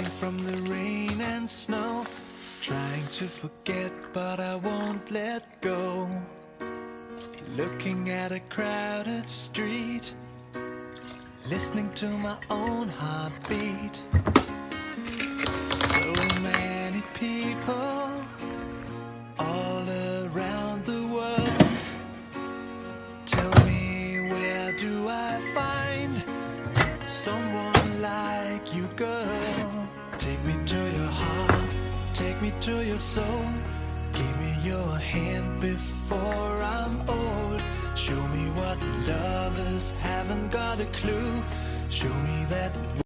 hiding from the rain and snow, trying to forget but I won't let go. Looking at a crowded street, listening to my own heartbeat. So many people all around the world. Tell me, where do I find someone like you, girl? Take me to your heart, take me to your soul. Give me your hand before I'm old. Show me what lovers haven't got a clue. Show me that